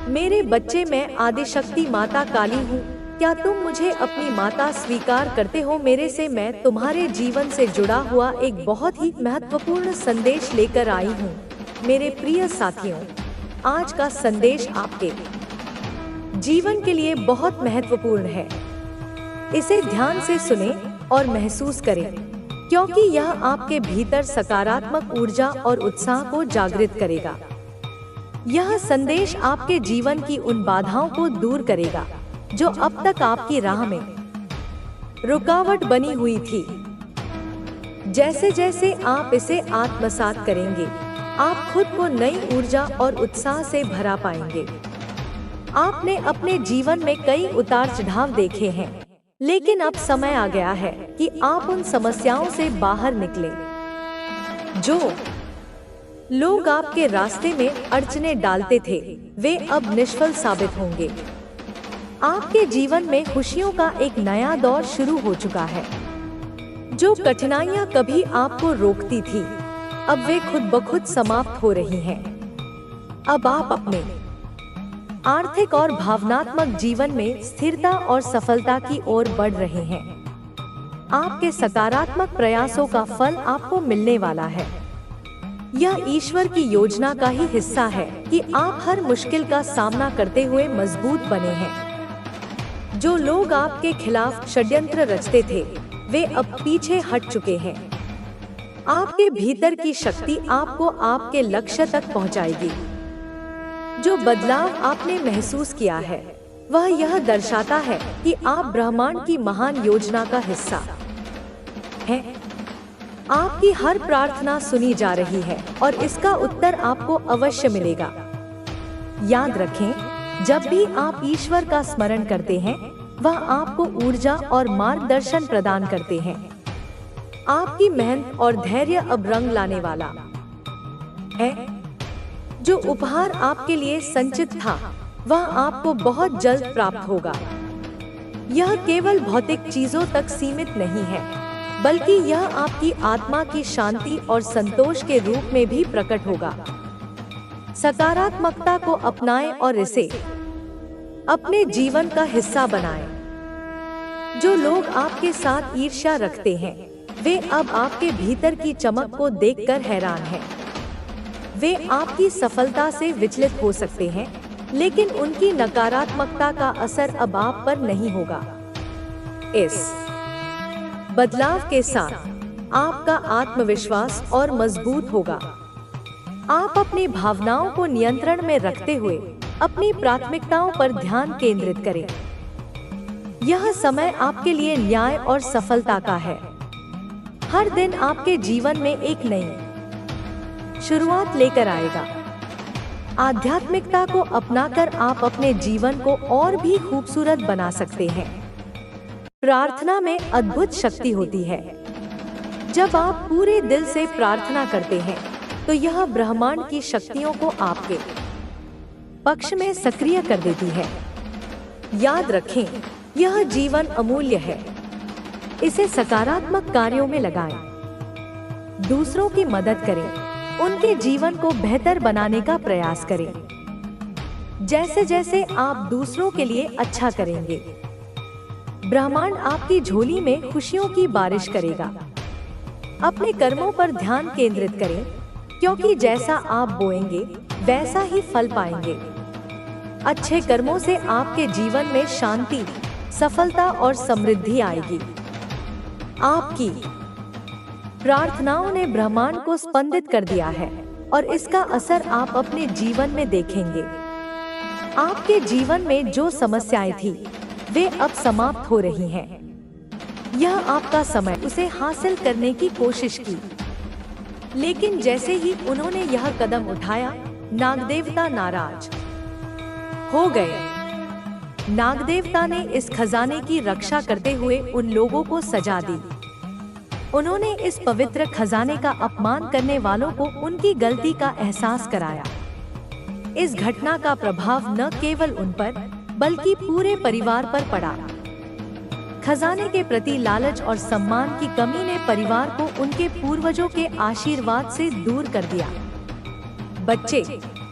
मेरे बच्चे, मैं आदिशक्ति माता काली हूँ। क्या तुम मुझे अपनी माता स्वीकार करते हो? मेरे से मैं तुम्हारे जीवन से जुड़ा हुआ एक बहुत ही महत्वपूर्ण संदेश लेकर आई हूँ। मेरे प्रिय साथियों, आज का संदेश आपके जीवन के लिए बहुत महत्वपूर्ण है। इसे ध्यान से सुने और महसूस करें, क्योंकि यह आपके भीतर सकारात्मक ऊर्जा और उत्साह को जागृत करेगा। यह संदेश आपके जीवन की उन बाधाओं को दूर करेगा जो अब तक आपकी राह में रुकावट बनी हुई थी। जैसे जैसे आप इसे आत्मसात करेंगे, आप खुद को नई ऊर्जा और उत्साह से भरा पाएंगे। आपने अपने जीवन में कई उतार चढ़ाव देखे हैं, लेकिन अब समय आ गया है कि आप उन समस्याओं से बाहर निकलें। जो लोग आपके रास्ते में अड़चनें डालते थे, वे अब निष्फल साबित होंगे। आपके जीवन में खुशियों का एक नया दौर शुरू हो चुका है। जो कठिनाइयां कभी आपको रोकती थी, अब वे खुद ब खुद समाप्त हो रही हैं। अब आप अपने आर्थिक और भावनात्मक जीवन में स्थिरता और सफलता की ओर बढ़ रहे हैं। आपके सकारात्मक प्रयासों का फल आपको मिलने वाला है। यह ईश्वर की योजना का ही हिस्सा है कि आप हर मुश्किल का सामना करते हुए मजबूत बने हैं। जो लोग आपके खिलाफ षड्यंत्र रचते थे, वे अब पीछे हट चुके हैं। आपके भीतर की शक्ति आपको आपके लक्ष्य तक पहुंचाएगी। जो बदलाव आपने महसूस किया है, वह यह दर्शाता है कि आप ब्रह्मांड की महान योजना का हिस्सा हैं। आपकी हर प्रार्थना सुनी जा रही है और इसका उत्तर आपको अवश्य मिलेगा। याद रखें, जब भी आप ईश्वर का स्मरण करते हैं, वह आपको ऊर्जा और मार्गदर्शन प्रदान करते हैं। आपकी मेहनत और धैर्य अब रंग लाने वाला है। जो उपहार आपके लिए संचित था, वह आपको बहुत जल्द प्राप्त होगा। यह केवल भौतिक चीजों तक सीमित नहीं है, बल्कि यह आपकी आत्मा की शांति और संतोष के रूप में भी प्रकट होगा। सकारात्मकता को अपनाएं और इसे अपने जीवन का हिस्सा बनाएं। जो लोग आपके साथ ईर्ष्या रखते हैं, वे अब आपके भीतर की चमक को देखकर हैरान हैं। वे आपकी सफलता से विचलित हो सकते हैं, लेकिन उनकी नकारात्मकता का असर अब आप पर नहीं होगा। इस बदलाव के साथ आपका आत्मविश्वास और मजबूत होगा। आप अपनी भावनाओं को नियंत्रण में रखते हुए अपनी प्राथमिकताओं पर ध्यान केंद्रित करें। यह समय आपके लिए न्याय और सफलता का है। हर दिन आपके जीवन में एक नई शुरुआत लेकर आएगा। आध्यात्मिकता को अपनाकर आप अपने जीवन को और भी खूबसूरत बना सकते हैं। प्रार्थना में अद्भुत शक्ति होती है। जब आप पूरे दिल से प्रार्थना करते हैं, तो यह ब्रह्मांड की शक्तियों को आपके पक्ष में सक्रिय कर देती है। याद रखें, यह जीवन अमूल्य है। इसे सकारात्मक कार्यों में लगाएं। दूसरों की मदद करें, उनके जीवन को बेहतर बनाने का प्रयास करें। जैसे जैसे आप दूसरों के लिए अच्छा करेंगे, ब्रह्मांड आपकी झोली में खुशियों की बारिश करेगा। अपने कर्मों पर ध्यान केंद्रित करें, क्योंकि जैसा आप बोएंगे, वैसा ही फल पाएंगे। अच्छे कर्मों से आपके जीवन में शांति, सफलता और समृद्धि आएगी। आपकी प्रार्थनाओं ने ब्रह्मांड को स्पंदित कर दिया है और इसका असर आप अपने जीवन में देखेंगे। आपके जीवन में जो समस्याएं थी, वे अब समाप्त हो रही हैं। यह आपका समय उसे हासिल करने की कोशिश की, लेकिन जैसे ही उन्होंने यह कदम उठाया, नागदेवता नाराज हो गए। नागदेवता ने इस खजाने की रक्षा करते हुए उन लोगों को सजा दी। उन्होंने इस पवित्र खजाने का अपमान करने वालों को उनकी गलती का एहसास कराया। इस घटना का प्रभाव न केवल उन पर, बल्कि पूरे परिवार पर पड़ा। खजाने के प्रति लालच और सम्मान की कमी ने परिवार को उनके पूर्वजों के आशीर्वाद से दूर कर दिया। बच्चे,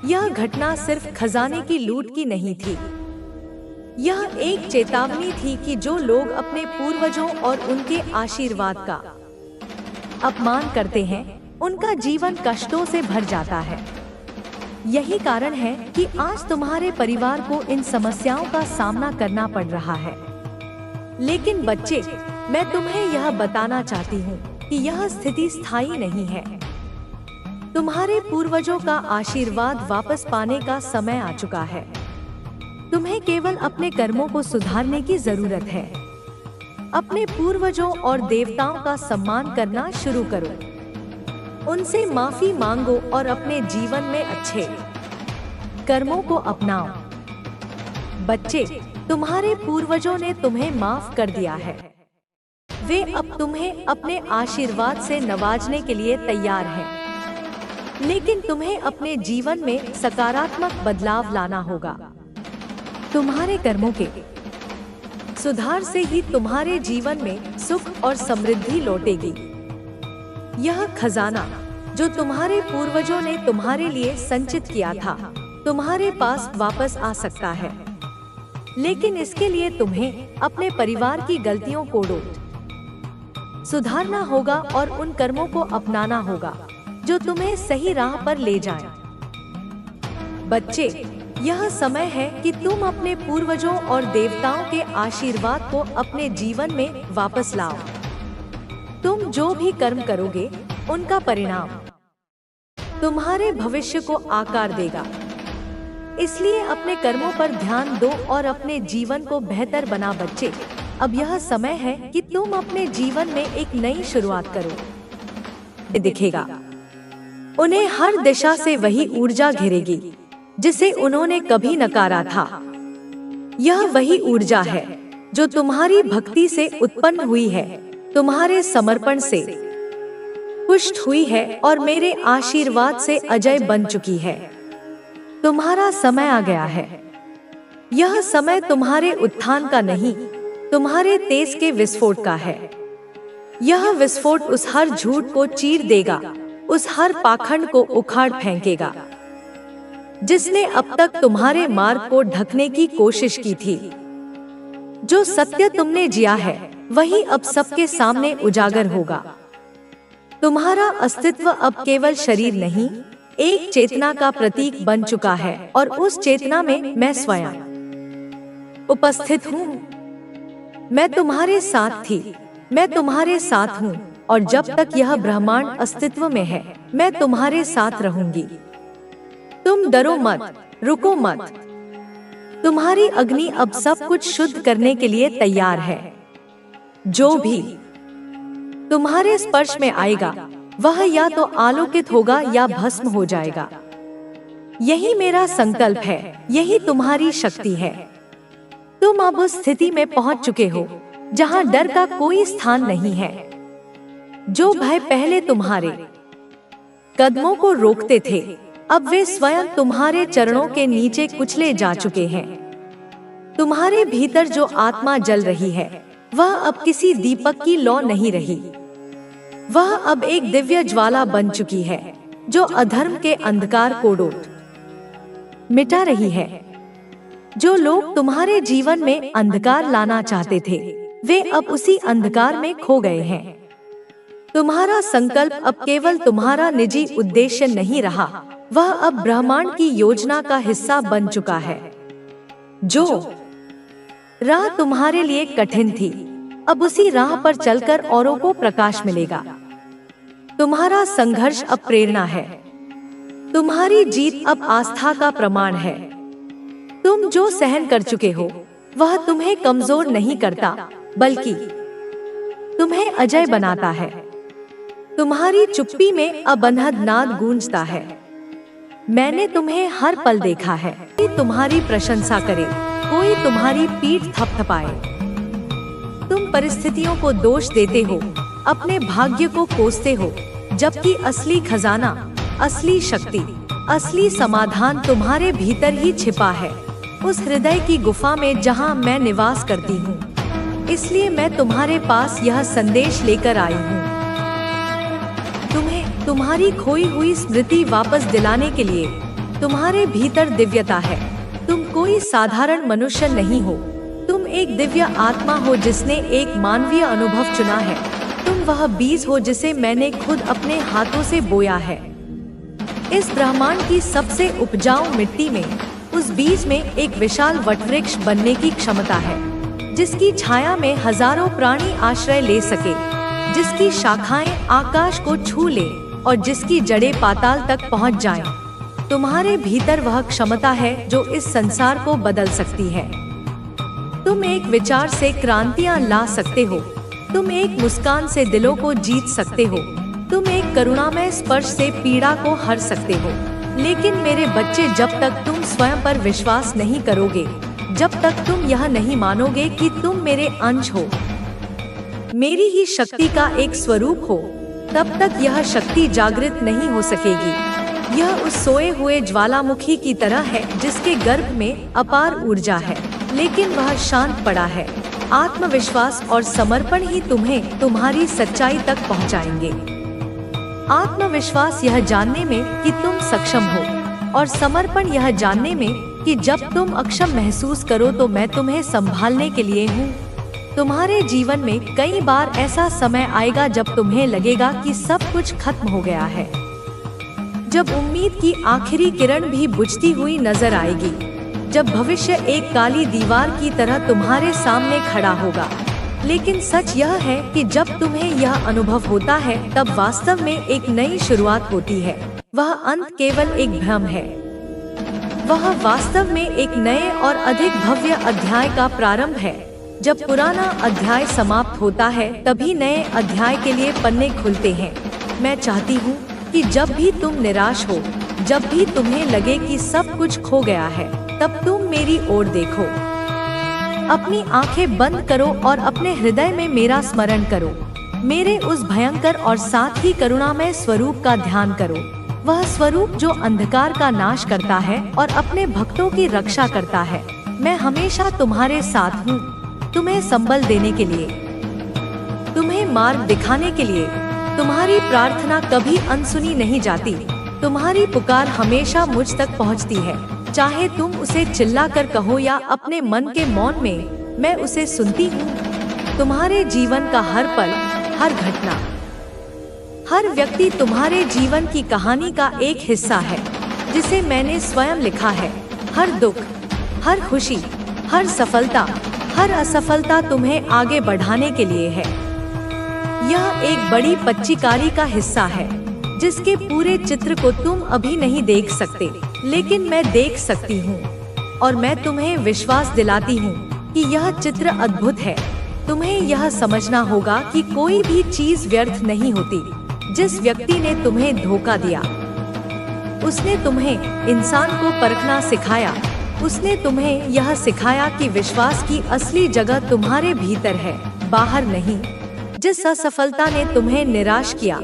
यह घटना सिर्फ खजाने की लूट की नहीं थी, यह एक चेतावनी थी कि जो लोग अपने पूर्वजों और उनके आशीर्वाद का अपमान करते हैं, उनका जीवन कष्टों से भर जाता है। यही कारण है कि आज तुम्हारे परिवार को इन समस्याओं का सामना करना पड़ रहा है। लेकिन बच्चे, मैं तुम्हें यह बताना चाहती हूँ कि यह स्थिति स्थायी नहीं है। तुम्हारे पूर्वजों का आशीर्वाद वापस पाने का समय आ चुका है। तुम्हें केवल अपने कर्मों को सुधारने की जरूरत है। अपने पूर्वजों और देवताओं का सम्मान करना शुरू करो, उनसे माफी मांगो और अपने जीवन में अच्छे कर्मों को अपनाओ। बच्चे, तुम्हारे पूर्वजों ने तुम्हें माफ कर दिया है। वे अब तुम्हें अपने आशीर्वाद से नवाजने के लिए तैयार हैं। लेकिन तुम्हें अपने जीवन में सकारात्मक बदलाव लाना होगा। तुम्हारे कर्मों के सुधार से ही तुम्हारे जीवन में सुख और समृद्धि लौटेगी। यह खजाना जो तुम्हारे पूर्वजों ने तुम्हारे लिए संचित किया था, तुम्हारे पास वापस आ सकता है। लेकिन इसके लिए तुम्हें अपने परिवार की गलतियों को सुधारना होगा और उन कर्मों को अपनाना होगा जो तुम्हें सही राह पर ले जाएं। बच्चे, यह समय है कि तुम अपने पूर्वजों और देवताओं के आशीर्वाद को अपने जीवन में वापस लाओ। तुम जो भी कर्म करोगे, उनका परिणाम तुम्हारे भविष्य को आकार देगा। इसलिए अपने कर्मों पर ध्यान दो और अपने जीवन को बेहतर बना। बच्चे, अब यह समय है कि तुम अपने जीवन में एक नई शुरुआत करो। दिखेगा, उन्हें हर दिशा से वही ऊर्जा घेरेगी जिसे उन्होंने कभी नकारा था। यह वही ऊर्जा है जो तुम्हारी भक्ति से उत्पन्न हुई है, तुम्हारे समर्पण से पुष्ट हुई है और मेरे आशीर्वाद से अजय बन चुकी है। तुम्हारा समय आ गया है। यह समय तुम्हारे उत्थान का नहीं, तुम्हारे तेज के विस्फोट का है। यह विस्फोट उस हर झूठ को चीर देगा, उस हर पाखंड को उखाड़ फेंकेगा जिसने अब तक तुम्हारे मार्ग को ढकने की कोशिश की थी। जो सत्य तुमने जिया है, वही अब सबके सामने उजागर होगा। तुम्हारा अस्तित्व अब केवल शरीर नहीं, एक चेतना का प्रतीक बन चुका है और उस चेतना में मैं स्वयं उपस्थित हूँ। मैं तुम्हारे साथ थी, मैं तुम्हारे साथ हूँ और जब तक यह ब्रह्मांड अस्तित्व में है, मैं तुम्हारे साथ रहूंगी। तुम डरो मत, रुको मत। तुम्हारी अग्नि अब सब कुछ शुद्ध करने के लिए तैयार है। जो भी तुम्हारे स्पर्श में आएगा, वह या तो आलोकित होगा या भस्म हो जाएगा। यही मेरा संकल्प है, यही तुम्हारी शक्ति है। तुम अब उस स्थिति में पहुंच चुके हो जहां डर का कोई स्थान नहीं है। जो भय पहले तुम्हारे कदमों को रोकते थे, अब वे स्वयं तुम्हारे चरणों के नीचे कुचले जा चुके हैं। तुम्हारे भीतर जो आत्मा जल रही है, वह अब किसी दीपक की लौ नहीं रही। वह अब एक दिव्य ज्वाला बन चुकी है जो अधर्म के अंधकार को मिटा रही है। जो लोग तुम्हारे जीवन में अंधकार लाना चाहते थे, वे अब उसी अंधकार में खो गए हैं। तुम्हारा संकल्प अब केवल तुम्हारा निजी उद्देश्य नहीं रहा, वह अब ब्रह्मांड की योजना का हिस्सा बन चुका है। जो राह तुम्हारे लिए कठिन थी, अब उसी राह पर चलकर औरों को प्रकाश मिलेगा। तुम्हारा संघर्ष अब प्रेरणा है, तुम्हारी जीत अब आस्था का प्रमाण है। तुम जो सहन कर चुके हो, वह तुम्हें कमजोर नहीं करता, बल्कि तुम्हें अजय बनाता है। तुम्हारी चुप्पी में अब अनहद नाद गूंजता है। मैंने तुम्हें हर पल देखा है। कोई तुम्हारी प्रशंसा करे, कोई तुम्हारी पीठ थपथपाए। तुम परिस्थितियों को दोष देते हो, अपने भाग्य को कोसते हो, जबकि असली खजाना, असली शक्ति, असली समाधान तुम्हारे भीतर ही छिपा है, उस हृदय की गुफा में जहां मैं निवास करती हूँ। इसलिए मैं तुम्हारे पास यह संदेश लेकर आई हूँ। तुम्हें तुम्हारी खोई हुई स्मृति वापस दिलाने के लिए तुम्हारे भीतर दिव्यता है। तुम कोई साधारण मनुष्य नहीं हो। तुम एक दिव्य आत्मा हो जिसने एक मानवीय अनुभव चुना है। तुम वह बीज हो जिसे मैंने खुद अपने हाथों से बोया है। इस ब्रह्मांड की सबसे उपजाऊ मिट्टी में, उस बीज में एक विशाल वटवृक्ष बनने की क्षमता है, जिसकी छाया में हजारों प्राणी आश्रय ले सके, जिसकी शाखाएं आकाश को छू ले और जिसकी जड़ें पाताल तक पहुंच जाएं। तुम्हारे भीतर वह क्षमता है जो इस संसार को बदल सकती है। तुम एक विचार से क्रांतियां ला सकते हो। तुम एक मुस्कान से दिलों को जीत सकते हो। तुम एक करुणामय स्पर्श से पीड़ा को हर सकते हो। लेकिन मेरे बच्चे, जब तक तुम स्वयं पर विश्वास नहीं करोगे, जब तक तुम यह नहीं मानोगे कि तुम मेरे अंश हो, मेरी ही शक्ति का एक स्वरूप हो, तब तक यह शक्ति जागृत नहीं हो सकेगी। यह उस सोए हुए ज्वालामुखी की तरह है जिसके गर्भ में अपार ऊर्जा है, लेकिन वह शांत पड़ा है। आत्मविश्वास और समर्पण ही तुम्हें तुम्हारी सच्चाई तक पहुंचाएंगे। आत्मविश्वास यह जानने में कि तुम सक्षम हो, और समर्पण यह जानने में कि जब तुम अक्षम महसूस करो तो मैं तुम्हें संभालने के लिए हूँ। तुम्हारे जीवन में कई बार ऐसा समय आएगा जब तुम्हें लगेगा कि सब कुछ खत्म हो गया है, जब उम्मीद की आखिरी किरण भी बुझती हुई नजर आएगी, जब भविष्य एक काली दीवार की तरह तुम्हारे सामने खड़ा होगा। लेकिन सच यह है कि जब तुम्हें यह अनुभव होता है, तब वास्तव में एक नई शुरुआत होती है। वह अंत केवल एक भ्रम है। वह वास्तव में एक नए और अधिक भव्य अध्याय का प्रारंभ है। जब पुराना अध्याय समाप्त होता है, तभी नए अध्याय के लिए पन्ने खुलते हैं। मैं चाहती हूँ कि जब भी तुम निराश हो, जब भी तुम्हें लगे कि सब कुछ खो गया है, तब तुम मेरी ओर देखो। अपनी आंखें बंद करो और अपने हृदय में मेरा स्मरण करो। मेरे उस भयंकर और साथ ही करुणामय स्वरूप का ध्यान करो। वह स्वरूप जो अंधकार का नाश करता है और अपने भक्तों की रक्षा करता है। मैं हमेशा तुम्हारे साथ हूँ, तुम्हें संबल देने के लिए, तुम्हें मार्ग दिखाने के लिए। तुम्हारी प्रार्थना कभी अनसुनी नहीं जाती। तुम्हारी पुकार हमेशा मुझ तक पहुंचती है। चाहे तुम उसे चिल्लाकर कहो या अपने मन के मौन में, मैं उसे सुनती हूँ। तुम्हारे जीवन का हर पल, हर घटना, हर व्यक्ति तुम्हारे जीवन की कहानी का एक हिस्सा है, जिसे मैंने स्वयं लिखा है। हर दुख, हर खुशी, हर सफलता, हर असफलता तुम्हें आगे बढ़ाने के लिए है। यह एक बड़ी पच्चीकारी का हिस्सा है, जिसके पूरे चित्र को तुम अभी नहीं देख सकते, लेकिन मैं देख सकती हूँ। और मैं तुम्हें विश्वास दिलाती हूँ कि यह चित्र अद्भुत है। तुम्हें यह समझना होगा कि कोई भी चीज व्यर्थ नहीं होती। जिस व्यक्ति ने तुम्हें धोखा दिया, उसने तुम्हें इंसान को परखना सिखाया। उसने तुम्हें यह सिखाया कि विश्वास की असली जगह तुम्हारे भीतर है, बाहर नहीं। जिस असफलता ने तुम्हें निराश किया,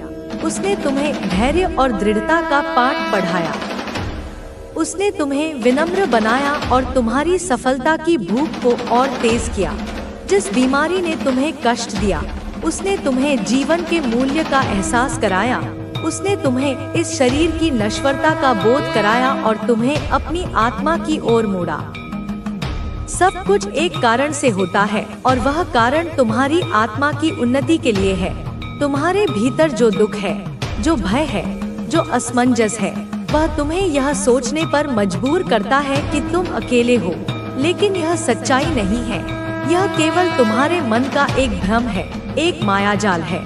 उसने तुम्हें धैर्य और दृढ़ता का पाठ पढ़ाया। उसने तुम्हें विनम्र बनाया और तुम्हारी सफलता की भूख को और तेज किया। जिस बीमारी ने तुम्हें कष्ट दिया, उसने तुम्हें जीवन के मूल्य का एहसास कराया। उसने तुम्हें इस शरीर की नश्वरता का बोध कराया और तुम्हें अपनी आत्मा की ओर मोड़ा। सब कुछ एक कारण से होता है, और वह कारण तुम्हारी आत्मा की उन्नति के लिए है। तुम्हारे भीतर जो दुख है, जो भय है, जो असमंजस है, वह तुम्हें यह सोचने पर मजबूर करता है कि तुम अकेले हो। लेकिन यह सच्चाई नहीं है। यह केवल तुम्हारे मन का एक भ्रम है, एक मायाजाल है।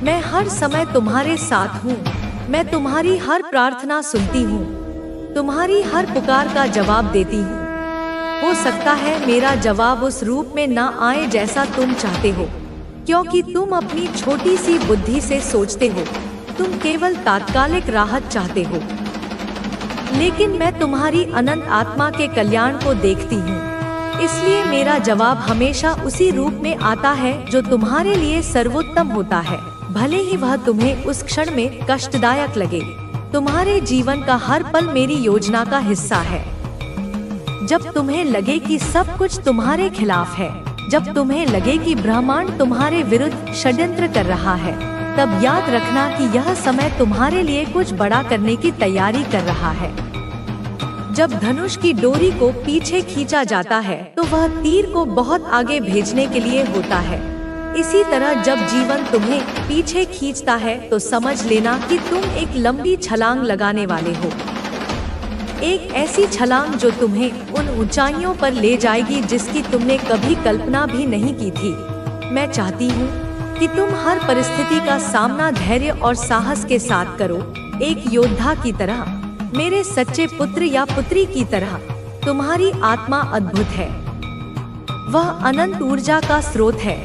मैं हर समय तुम्हारे साथ हूँ। मैं तुम्हारी हर प्रार्थना सुनती हूँ, तुम्हारी हर पुकार का जवाब देती हूँ। हो सकता है मेरा जवाब उस रूप में ना आए जैसा तुम चाहते हो, क्योंकि तुम अपनी छोटी सी बुद्धि से सोचते हो। तुम केवल तात्कालिक राहत चाहते हो। लेकिन मैं तुम्हारी अनंत आत्मा के कल्याण को देखती हूँ। इसलिए मेरा जवाब हमेशा उसी रूप में आता है जो तुम्हारे लिए सर्वोत्तम होता है, भले ही वह तुम्हें उस क्षण में कष्टदायक लगे। तुम्हारे जीवन का हर पल मेरी योजना का हिस्सा है। जब तुम्हें लगे कि सब कुछ तुम्हारे खिलाफ है, जब तुम्हें लगे कि ब्रह्मांड तुम्हारे विरुद्ध षड्यंत्र कर रहा है, तब याद रखना कि यह समय तुम्हारे लिए कुछ बड़ा करने की तैयारी कर रहा है। जब धनुष की डोरी को पीछे खींचा जाता है तो वह तीर को बहुत आगे भेजने के लिए होता है। इसी तरह जब जीवन तुम्हें पीछे खींचता है तो समझ लेना कि तुम एक लंबी छलांग लगाने वाले हो। एक ऐसी छलांग जो तुम्हें उन ऊंचाइयों पर ले जाएगी जिसकी तुमने कभी कल्पना भी नहीं की थी। मैं चाहती हूँ कि तुम हर परिस्थिति का सामना धैर्य और साहस के साथ करो, एक योद्धा की तरह, मेरे सच्चे पुत्र या पुत्री की तरह। तुम्हारी आत्मा अद्भुत है, वह अनंत ऊर्जा का स्रोत है।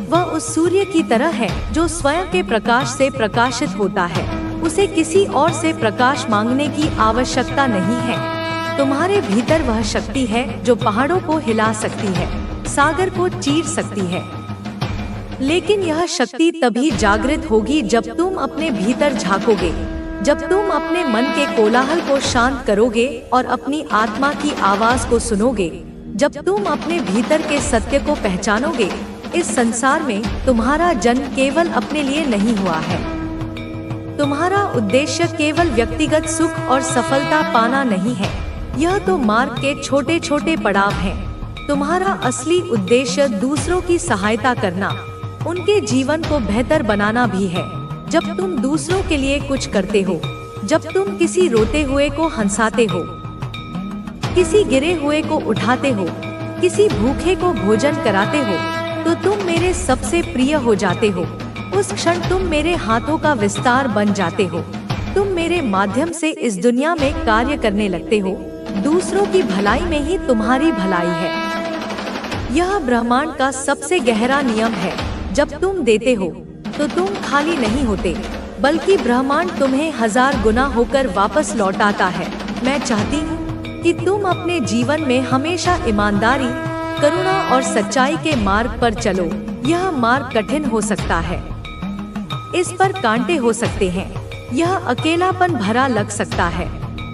वह उस सूर्य की तरह है जो स्वयं के प्रकाश से प्रकाशित होता है। उसे किसी और से प्रकाश मांगने की आवश्यकता नहीं है। तुम्हारे भीतर वह शक्ति है जो पहाड़ों को हिला सकती है, सागर को चीर सकती है। लेकिन यह शक्ति तभी जागृत होगी जब तुम अपने भीतर झांकोगे, जब तुम अपने मन के कोलाहल को शांत करोगे और अपनी आत्मा की आवाज को सुनोगे, जब तुम अपने भीतर के सत्य को पहचानोगे। इस संसार में तुम्हारा जन्म केवल अपने लिए नहीं हुआ है। तुम्हारा उद्देश्य केवल व्यक्तिगत सुख और सफलता पाना नहीं है। यह तो मार्ग के छोटे छोटे पड़ाव हैं। तुम्हारा असली उद्देश्य दूसरों की सहायता करना, उनके जीवन को बेहतर बनाना भी है। जब तुम दूसरों के लिए कुछ करते हो, जब तुम किसी रोते हुए को हंसाते हो, किसी गिरे हुए को उठाते हो, किसी भूखे को भोजन कराते हो, तो तुम मेरे सबसे प्रिय हो जाते हो। उस क्षण तुम मेरे हाथों का विस्तार बन जाते हो। तुम मेरे माध्यम से इस दुनिया में कार्य करने लगते हो। दूसरों की भलाई में ही तुम्हारी भलाई है। यह ब्रह्मांड का सबसे गहरा नियम है। जब तुम देते हो तो तुम खाली नहीं होते, बल्कि ब्रह्मांड तुम्हें 1000 गुना होकर वापस लौटाता है। मैं चाहती हूँ कि तुम अपने जीवन में हमेशा ईमानदारी, करुणा और सच्चाई के मार्ग पर चलो। यह मार्ग कठिन हो सकता है, इस पर कांटे हो सकते हैं, यह अकेलापन भरा लग सकता है,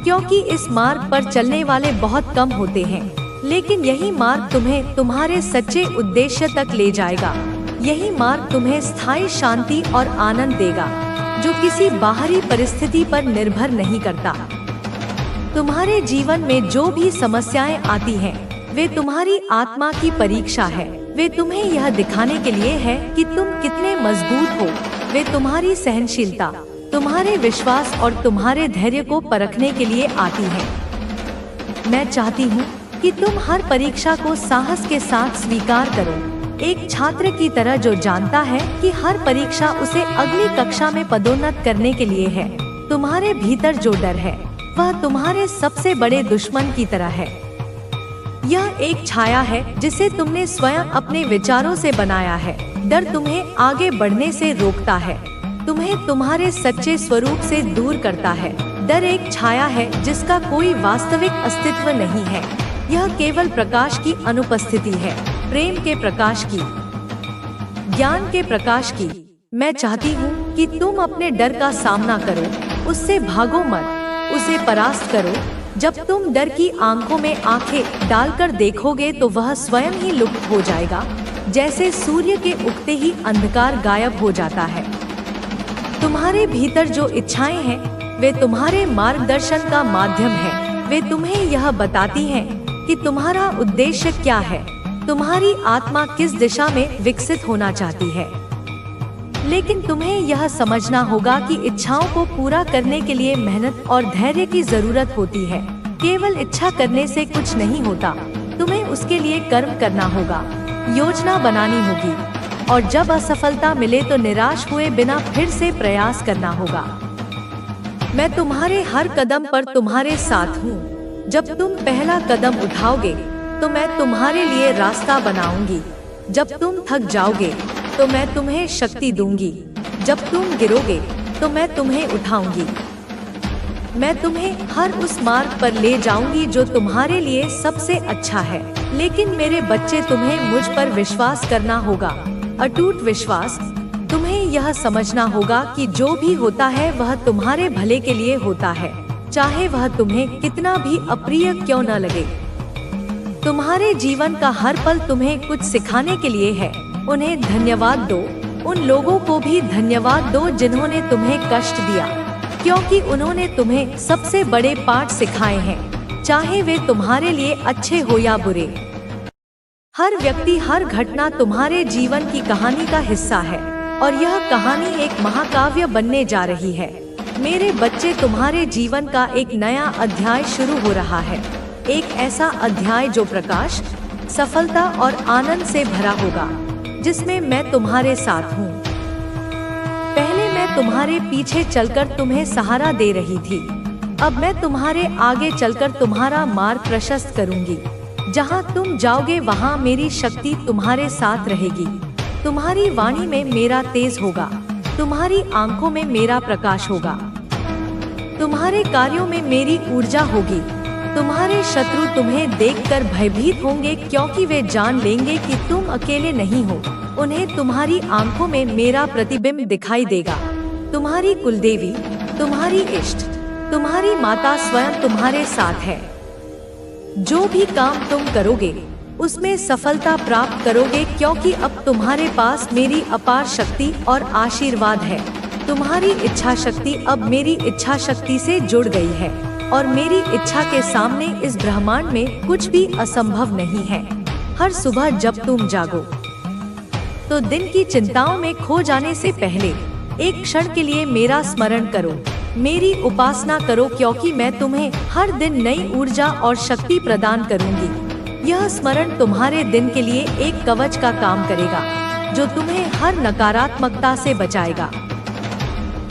क्योंकि इस मार्ग पर चलने वाले बहुत कम होते हैं। लेकिन यही मार्ग तुम्हें तुम्हारे सच्चे उद्देश्य तक ले जाएगा। यही मार्ग तुम्हें स्थायी शांति और आनंद देगा, जो किसी बाहरी परिस्थिति पर निर्भर नहीं करता। तुम्हारे जीवन में जो भी समस्याएं आती हैं, वे तुम्हारी आत्मा की परीक्षा है। वे तुम्हें यह दिखाने के लिए है कि तुम कितने मजबूत हो। वे तुम्हारी सहनशीलता, तुम्हारे विश्वास और तुम्हारे धैर्य को परखने के लिए आती हैं। मैं चाहती हूँ कि तुम हर परीक्षा को साहस के साथ स्वीकार करो, एक छात्र की तरह जो जानता है कि हर परीक्षा उसे अगली कक्षा में पदोन्नत करने के लिए है। तुम्हारे भीतर जो डर है वह तुम्हारे सबसे बड़े दुश्मन की तरह है। यह एक छाया है जिसे तुमने स्वयं अपने विचारों से बनाया है। डर तुम्हें आगे बढ़ने से रोकता है, तुम्हें तुम्हारे सच्चे स्वरूप से दूर करता है। डर एक छाया है जिसका कोई वास्तविक अस्तित्व नहीं है। यह केवल प्रकाश की अनुपस्थिति है, प्रेम के प्रकाश की, ज्ञान के प्रकाश की। मैं चाहती हूँ कि तुम अपने डर का सामना करो, उससे भागो मत, उसे परास्त करो। जब तुम डर की आंखों में आंखें डालकर देखोगे तो वह स्वयं ही लुप्त हो जाएगा, जैसे सूर्य के उगते ही अंधकार गायब हो जाता है। तुम्हारे भीतर जो इच्छाएं हैं, वे तुम्हारे मार्गदर्शन का माध्यम है। वे तुम्हें यह बताती हैं कि तुम्हारा उद्देश्य क्या है, तुम्हारी आत्मा किस दिशा में विकसित होना चाहती है। लेकिन तुम्हें यह समझना होगा कि इच्छाओं को पूरा करने के लिए मेहनत और धैर्य की जरूरत होती है। केवल इच्छा करने से कुछ नहीं होता, तुम्हें उसके लिए कर्म करना होगा, योजना बनानी होगी, और जब असफलता मिले तो निराश हुए बिना फिर से प्रयास करना होगा। मैं तुम्हारे हर कदम पर तुम्हारे साथ हूँ। जब तुम पहला कदम उठाओगे तो मैं तुम्हारे लिए रास्ता बनाऊंगी। जब तुम थक जाओगे तो मैं तुम्हें शक्ति दूंगी। जब तुम गिरोगे तो मैं तुम्हें उठाऊंगी। मैं तुम्हें हर उस मार्ग पर ले जाऊंगी जो तुम्हारे लिए सबसे अच्छा है। लेकिन मेरे बच्चे, तुम्हें मुझ पर विश्वास करना होगा, अटूट विश्वास। तुम्हें यह समझना होगा कि जो भी होता है वह तुम्हारे भले के लिए होता है, चाहे वह तुम्हें कितना भी अप्रिय क्यों न लगे। तुम्हारे जीवन का हर पल तुम्हें कुछ सिखाने के लिए है। उन्हें धन्यवाद दो, उन लोगों को भी धन्यवाद दो जिन्होंने तुम्हें कष्ट दिया, क्योंकि उन्होंने तुम्हें सबसे बड़े पाठ सिखाए हैं। चाहे वे तुम्हारे लिए अच्छे हो या बुरे। हर व्यक्ति, हर घटना तुम्हारे जीवन की कहानी का हिस्सा है और यह कहानी एक महाकाव्य बनने जा रही है। मेरे बच्चे, तुम्हारे जीवन का एक नया अध्याय शुरू हो रहा है। एक ऐसा अध्याय जो प्रकाश, सफलता और आनंद से भरा होगा, जिसमें मैं तुम्हारे साथ हूँ। पहले मैं तुम्हारे पीछे चलकर तुम्हें सहारा दे रही थी। अब मैं तुम्हारे आगे चलकर तुम्हारा मार्ग प्रशस्त करूंगी। जहाँ तुम जाओगे वहाँ मेरी शक्ति तुम्हारे साथ रहेगी। तुम्हारी वाणी में मेरा तेज होगा, तुम्हारी आंखों में मेरा प्रकाश होगा, तुम्हारे कार्यों में मेरी ऊर्जा होगी। तुम्हारे शत्रु तुम्हें देखकर भयभीत होंगे, क्योंकि वे जान लेंगे कि तुम अकेले नहीं हो। उन्हें तुम्हारी आंखों में मेरा प्रतिबिंब दिखाई देगा। तुम्हारी कुलदेवी, तुम्हारी इष्ट, तुम्हारी माता स्वयं तुम्हारे साथ है। जो भी काम तुम करोगे उसमें सफलता प्राप्त करोगे, क्योंकि अब तुम्हारे पास मेरी अपार शक्ति और आशीर्वाद है। तुम्हारी इच्छा शक्ति अब मेरी इच्छा शक्ति से जुड़ गई है और मेरी इच्छा के सामने इस ब्रह्मांड में कुछ भी असंभव नहीं है। हर सुबह जब तुम जागो तो दिन की चिंताओं में खो जाने से पहले एक क्षण के लिए मेरा स्मरण करो, मेरी उपासना करो, क्योंकि मैं तुम्हें हर दिन नई ऊर्जा और शक्ति प्रदान करूंगी। यह स्मरण तुम्हारे दिन के लिए एक कवच का काम करेगा, जो तुम्हें हर नकारात्मकता से बचाएगा।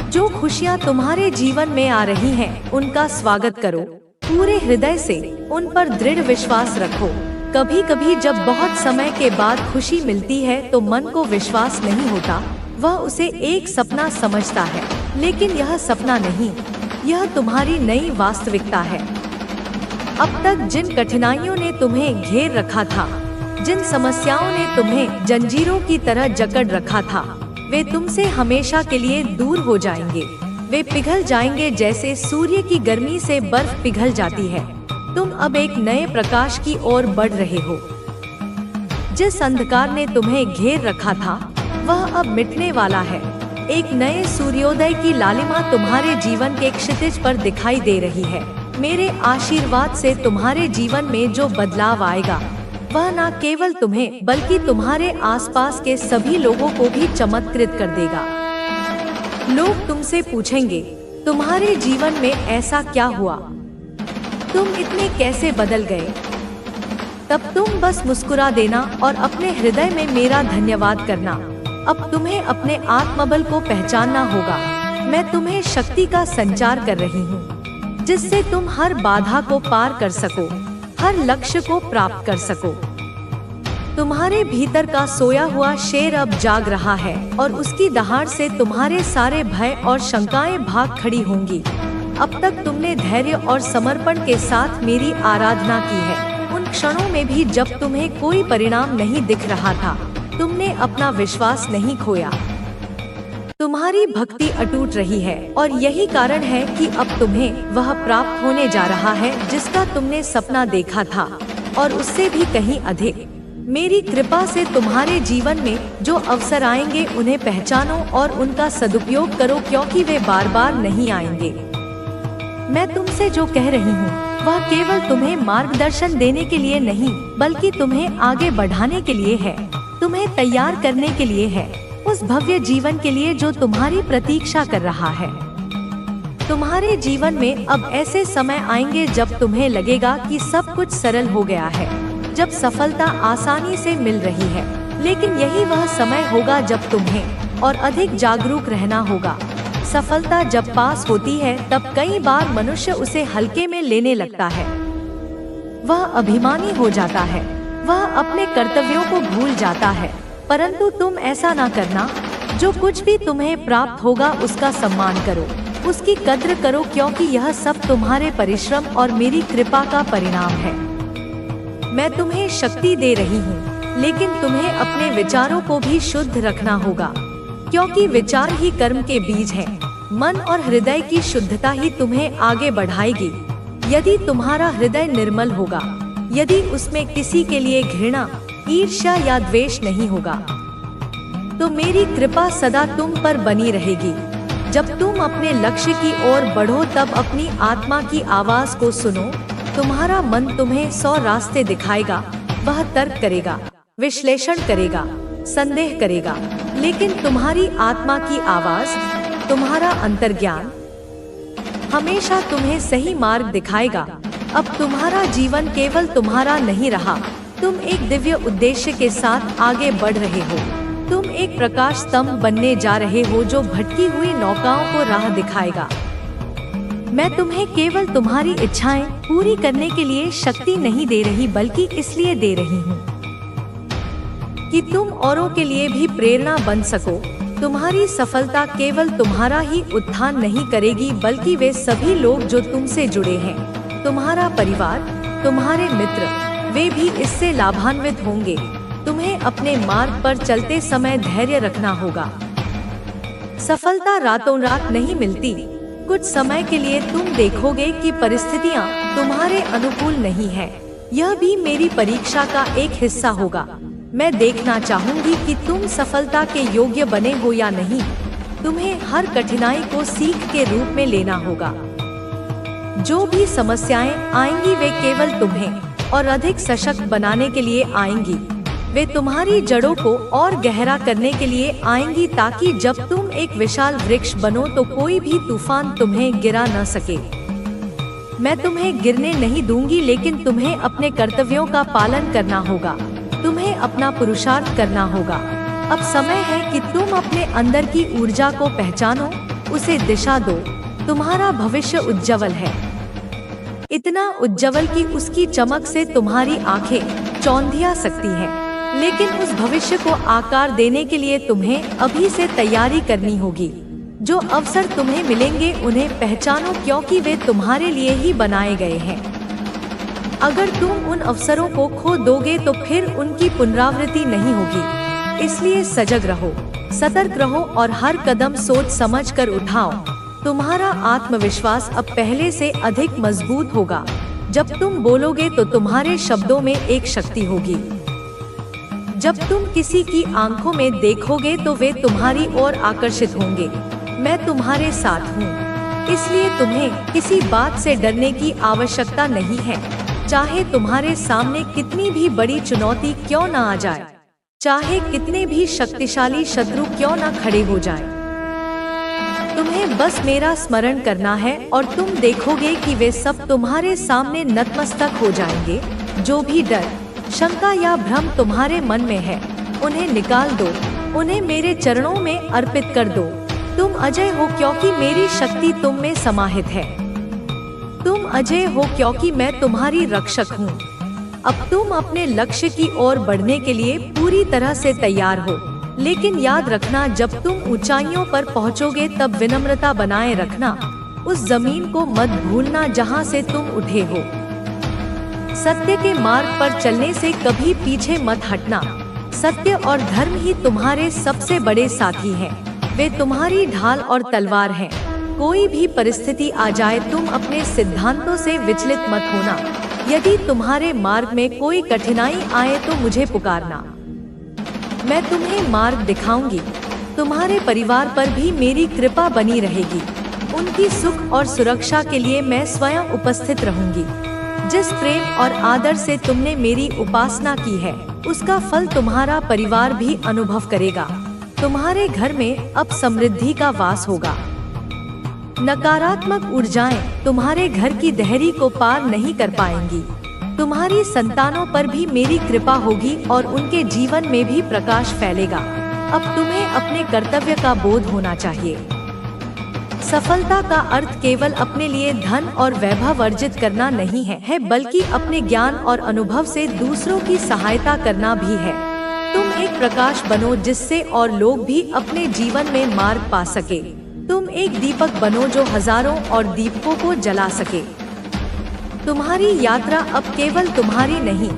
जो खुशियाँ तुम्हारे जीवन में आ रही हैं, उनका स्वागत करो पूरे हृदय से। उन पर दृढ़ विश्वास रखो। कभी कभी जब बहुत समय के बाद खुशी मिलती है तो मन को विश्वास नहीं होता। वह उसे एक सपना समझता है, लेकिन यह सपना नहीं, यह तुम्हारी नई वास्तविकता है। अब तक जिन कठिनाइयों ने तुम्हें घेर रखा था, जिन समस्याओं ने तुम्हें जंजीरों की तरह जकड़ रखा था, वे तुमसे हमेशा के लिए दूर हो जाएंगे। वे पिघल जाएंगे जैसे सूर्य की गर्मी से बर्फ पिघल जाती है। तुम अब एक नए प्रकाश की ओर बढ़ रहे हो। जिस अंधकार ने तुम्हें घेर रखा था, वह अब मिटने वाला है। एक नए सूर्योदय की लालिमा तुम्हारे जीवन के क्षितिज पर दिखाई दे रही है। मेरे आशीर्वाद से तुम्हारे जीवन में जो बदलाव आएगा, वह न केवल तुम्हें बल्कि तुम्हारे आसपास के सभी लोगों को भी चमत्कृत कर देगा। लोग तुमसे पूछेंगे, तुम्हारे जीवन में ऐसा क्या हुआ? तुम इतने कैसे बदल गए? तब तुम बस मुस्कुरा देना और अपने हृदय में मेरा धन्यवाद करना। अब तुम्हें अपने आत्मबल को पहचानना होगा। मैं तुम्हें शक्ति का संचार कर रही हूँ, जिससे तुम हर बाधा को पार कर सको, हर लक्ष्य को प्राप्त कर सको। तुम्हारे भीतर का सोया हुआ शेर अब जाग रहा है और उसकी दहाड़ से तुम्हारे सारे भय और शंकाएं भाग खड़ी होंगी। अब तक तुमने धैर्य और समर्पण के साथ मेरी आराधना की है। उन क्षणों में भी जब तुम्हें कोई परिणाम नहीं दिख रहा था, तुमने अपना विश्वास नहीं खोया। तुम्हारी भक्ति अटूट रही है और यही कारण है कि अब तुम्हें वह प्राप्त होने जा रहा है जिसका तुमने सपना देखा था, और उससे भी कहीं अधिक। मेरी कृपा से तुम्हारे जीवन में जो अवसर आएंगे उन्हें पहचानो और उनका सदुपयोग करो, क्योंकि वे बार बार नहीं आएंगे। मैं तुमसे जो कह रही हूँ वह केवल तुम्हें मार्गदर्शन देने के लिए नहीं, बल्कि तुम्हें आगे बढ़ाने के लिए है, तुम्हें तैयार करने के लिए है, उस भव्य जीवन के लिए जो तुम्हारी प्रतीक्षा कर रहा है। तुम्हारे जीवन में अब ऐसे समय आएंगे जब तुम्हें लगेगा कि सब कुछ सरल हो गया है, जब सफलता आसानी से मिल रही है, लेकिन यही वह समय होगा जब तुम्हें और अधिक जागरूक रहना होगा। सफलता जब पास होती है तब कई बार मनुष्य उसे हल्के में लेने लगता है। वह अभिमानी हो जाता है, वह अपने कर्तव्यों को भूल जाता है, परंतु तुम ऐसा ना करना। जो कुछ भी तुम्हें प्राप्त होगा उसका सम्मान करो, उसकी कद्र करो, क्योंकि यह सब तुम्हारे परिश्रम और मेरी कृपा का परिणाम है। मैं तुम्हें शक्ति दे रही हूँ, लेकिन तुम्हें अपने विचारों को भी शुद्ध रखना होगा, क्योंकि विचार ही कर्म के बीज हैं। मन और हृदय की शुद्धता ही तुम्हें आगे बढ़ाएगी। यदि तुम्हारा हृदय निर्मल होगा, यदि उसमें किसी के लिए घृणा, ईर्ष्या या द्वेष नहीं होगा, तो मेरी कृपा सदा तुम पर बनी रहेगी। जब तुम अपने लक्ष्य की ओर बढ़ो तब अपनी आत्मा की आवाज को सुनो, तुम्हारा मन तुम्हें 100 रास्ते दिखाएगा, वह तर्क करेगा, विश्लेषण करेगा, संदेह करेगा, लेकिन तुम्हारी आत्मा की आवाज, तुम्हारा अंतर्ज्ञान हमेशा तुम्हें सही मार्ग दिखाएगा। अब तुम्हारा जीवन केवल तुम्हारा नहीं रहा, तुम एक दिव्य उद्देश्य के साथ आगे बढ़ रहे हो। तुम एक प्रकाश स्तंभ बनने जा रहे हो जो भटकी हुई नौकाओं को राह दिखाएगा। मैं तुम्हें केवल तुम्हारी इच्छाएं पूरी करने के लिए शक्ति नहीं दे रही, बल्कि इसलिए दे रही हूँ कि तुम औरों के लिए भी प्रेरणा बन सको। तुम्हारी सफलता केवल तुम्हारा ही उत्थान नहीं करेगी, बल्कि वे सभी लोग जो तुमसे जुड़े हैं, तुम्हारा परिवार, तुम्हारे मित्र, वे भी इससे लाभान्वित होंगे। तुम्हें अपने मार्ग पर चलते समय धैर्य रखना होगा। सफलता रातों रात नहीं मिलती। कुछ समय के लिए तुम देखोगे कि परिस्थितियां तुम्हारे अनुकूल नहीं है। यह भी मेरी परीक्षा का एक हिस्सा होगा। मैं देखना चाहूंगी कि तुम सफलता के योग्य बने हो या नहीं। तुम्हें हर कठिनाई को सीख के रूप में लेना होगा। जो भी समस्याएं आएंगी वे केवल तुम्हें और अधिक सशक्त बनाने के लिए आएंगी। वे तुम्हारी जड़ों को और गहरा करने के लिए आएंगी, ताकि जब तुम एक विशाल वृक्ष बनो तो कोई भी तूफान तुम्हें गिरा न सके। मैं तुम्हें गिरने नहीं दूंगी, लेकिन तुम्हें अपने कर्तव्यों का पालन करना होगा। तुम्हें अपना पुरुषार्थ करना होगा। अब समय है कि तुम अपने अंदर की ऊर्जा को पहचानो, उसे दिशा दो। तुम्हारा भविष्य उज्जवल है, इतना उज्जवल कि उसकी चमक से तुम्हारी आंखें चौंधिया सकती हैं। लेकिन उस भविष्य को आकार देने के लिए तुम्हें अभी से तैयारी करनी होगी। जो अवसर तुम्हें मिलेंगे उन्हें पहचानो, क्योंकि वे तुम्हारे लिए ही बनाए गए हैं। अगर तुम उन अवसरों को खो दोगे तो फिर उनकी पुनरावृत्ति नहीं होगी। इसलिए सजग रहो, सतर्क रहो और हर कदम सोच समझ कर उठाओ। तुम्हारा आत्मविश्वास अब पहले से अधिक मजबूत होगा। जब तुम बोलोगे तो तुम्हारे शब्दों में एक शक्ति होगी। जब तुम किसी की आंखों में देखोगे तो वे तुम्हारी ओर आकर्षित होंगे। मैं तुम्हारे साथ हूँ, इसलिए तुम्हें किसी बात से डरने की आवश्यकता नहीं है। चाहे तुम्हारे सामने कितनी भी बड़ी चुनौती क्यों न आ जाए, चाहे कितने भी शक्तिशाली शत्रु क्यों न खड़े हो जाएं, तुम्हें बस मेरा स्मरण करना है और तुम देखोगे कि वे सब तुम्हारे सामने नतमस्तक हो जाएंगे। जो भी डर, शंका या भ्रम तुम्हारे मन में है, उन्हें निकाल दो, उन्हें मेरे चरणों में अर्पित कर दो। तुम अजय हो क्योंकि मेरी शक्ति तुम में समाहित है। तुम अजय हो क्योंकि मैं तुम्हारी रक्षक हूँ। अब तुम अपने लक्ष्य की ओर बढ़ने के लिए पूरी तरह से तैयार हो। लेकिन याद रखना, जब तुम ऊंचाइयों पर पहुँचोगे तब विनम्रता बनाए रखना। उस जमीन को मत भूलना जहाँ से तुम उठे हो। सत्य के मार्ग पर चलने से कभी पीछे मत हटना। सत्य और धर्म ही तुम्हारे सबसे बड़े साथी हैं। वे तुम्हारी ढाल और तलवार हैं। कोई भी परिस्थिति आ जाए, तुम अपने सिद्धांतों से विचलित मत होना। यदि तुम्हारे मार्ग में कोई कठिनाई आए तो मुझे पुकारना, मैं तुम्हें मार्ग दिखाऊंगी। तुम्हारे परिवार पर भी मेरी कृपा बनी रहेगी। उनकी सुख और सुरक्षा के लिए मैं स्वयं उपस्थित रहूंगी। जिस प्रेम और आदर से तुमने मेरी उपासना की है, उसका फल तुम्हारा परिवार भी अनुभव करेगा। तुम्हारे घर में अब समृद्धि का वास होगा। नकारात्मक ऊर्जाएं तुम्हारे घर की देहरी को पार नहीं कर पाएंगी। तुम्हारी संतानों पर भी मेरी कृपा होगी और उनके जीवन में भी प्रकाश फैलेगा। अब तुम्हें अपने कर्तव्य का बोध होना चाहिए। सफलता का अर्थ केवल अपने लिए धन और वैभव अर्जित करना नहीं है, बल्कि अपने ज्ञान और अनुभव से दूसरों की सहायता करना भी है। तुम एक प्रकाश बनो जिससे और लोग भी अपने जीवन में मार्ग पा सके। तुम एक दीपक बनो जो हजारों और दीपकों को जला सके। तुम्हारी यात्रा अब केवल तुम्हारी नहीं,